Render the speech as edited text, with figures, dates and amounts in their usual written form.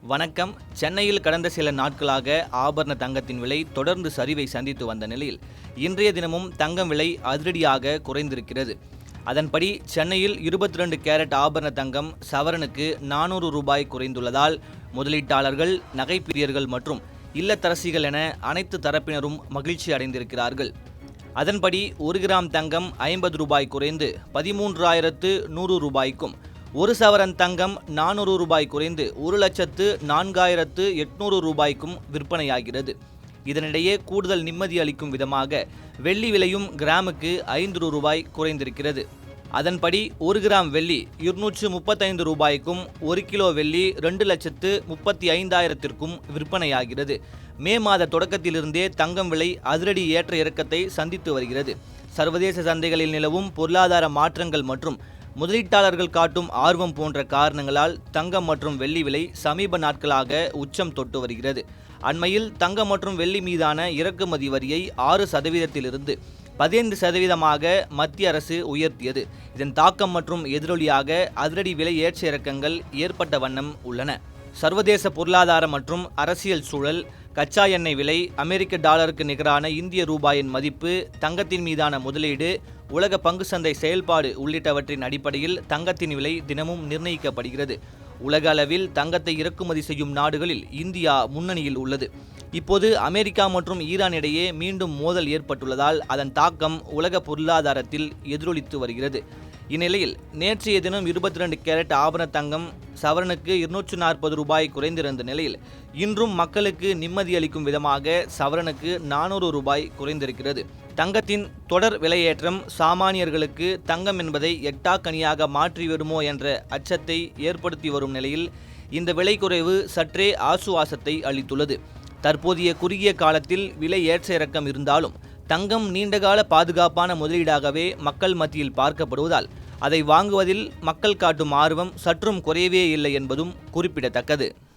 வணக்கம். சென்னையில் கடந்த சில நாட்களாக ஆபரண தங்கத்தின் விலை தொடர்ந்து சரிவை சந்தித்து வந்த நிலையில் இன்றைய தினமும் தங்கம் விலை அதிரடியாக குறைந்திருக்கிறது. அதன்படி சென்னையில் 22 கேரட் ஆபரண தங்கம் சவரனுக்கு 400 ரூபாய் குறைந்துள்ளதால் முதலீட்டாளர்கள், நகைப்பிரியர்கள் மற்றும் இல்லத்தரசிகள் என அனைத்து தரப்பினரும் மகிழ்ச்சி அடைந்திருக்கிறார்கள். அதன்படி 1 கிராம் தங்கம் 50 ரூபாய் குறைந்து 13,100 ரூபாய்க்கும், 1 சவரன் தங்கம் 400 ரூபாய் குறைந்து 1,04,800 ரூபாய்க்கும் விற்பனையாகிறது. இதனிடையே கூடுதல் நிம்மதி அளிக்கும் விதமாக வெள்ளி விலையும் கிராமுக்கு 5 ரூபாய் குறைந்திருக்கிறது. அதன்படி 1 கிராம் வெள்ளி 235 ரூபாய்க்கும், 1 கிலோ வெள்ளி 2,35,000த்திற்கும் விற்பனையாகிறது. மே மாத தொடக்கத்திலிருந்தே தங்கம் விலை அதிரடி ஏற்ற இறக்கத்தை சந்தித்து வருகிறது. சர்வதேச சந்தைகளில் நிலவும் பொருளாதார மாற்றங்கள் மற்றும் முதலீட்டாளர்கள் காட்டும் ஆர்வம் போன்ற காரணங்களால் தங்கம் மற்றும் வெள்ளி விலை சமீப நாட்களாக உச்சம் தொட்டு வருகிறது. அண்மையில் தங்கம் மற்றும் வெள்ளி மீதான இறக்குமதி வரியை 6%இலிருந்து 15%ஆக மத்திய அரசு உயர்த்தியது. இதன் தாக்கம் மற்றும் எதிரொலியாக அதிரடி விலை ஏற்ற இறக்கங்கள் ஏற்பட்ட வண்ணம் உள்ளன. சர்வதேச பொருளாதார மற்றும் அரசியல் சூழல், கச்சா எண்ணெய் விலை, அமெரிக்க டாலருக்கு நிகரான இந்திய ரூபாயின் மதிப்பு, தங்கத்தின் மீதான முதலீடு, உலக பங்கு சந்தை செயல்பாடு உள்ளிட்டவற்றின் அடிப்படையில் தங்கத்தின் விலை தினமும் நிர்ணயிக்கப்படுகிறது. உலக அளவில் தங்கத்தை இறக்குமதி செய்யும் நாடுகளில் இந்தியா முன்னணியில் உள்ளது. இப்போது அமெரிக்கா மற்றும் ஈரான் இடையே மீண்டும் மோதல் ஏற்பட்டுள்ளதால் அதன் தாக்கம் உலக பொருளாதாரத்தில் எதிரொலித்து வருகிறது. இந்நிலையில் நேற்றைய தினம் 22 கேரட் ஆபரண தங்கம் சவரனுக்கு 240 ரூபாய் குறைந்திருந்த நிலையில் இன்றும் மக்களுக்கு நிம்மதி அளிக்கும் விதமாக சவரனுக்கு 400 ரூபாய் குறைந்திருக்கிறது. தங்கத்தின் தொடர் விலையேற்றம் சாமானியர்களுக்கு தங்கம் என்பதை எட்டாக்கனியாக மாற்றிவிடுமோ என்ற அச்சத்தை ஏற்படுத்தி வரும் நிலையில் இந்த விலை குறைவு சற்றே ஆசுவாசத்தை அளித்துள்ளது. தற்போதைய குறுகிய காலத்தில் விலை ஏற்ற இறக்கம் இருந்தாலும் தங்கம் நீண்டகால பாதுகாப்பான முதலீடாகவே மக்கள் மத்தியில் பார்க்கப்படுவதால் அதை வாங்குவதில் மக்கள் காட்டும் ஆர்வம் சற்றும் குறையவே இல்லை என்பதும் குறிப்பிடத்தக்கது.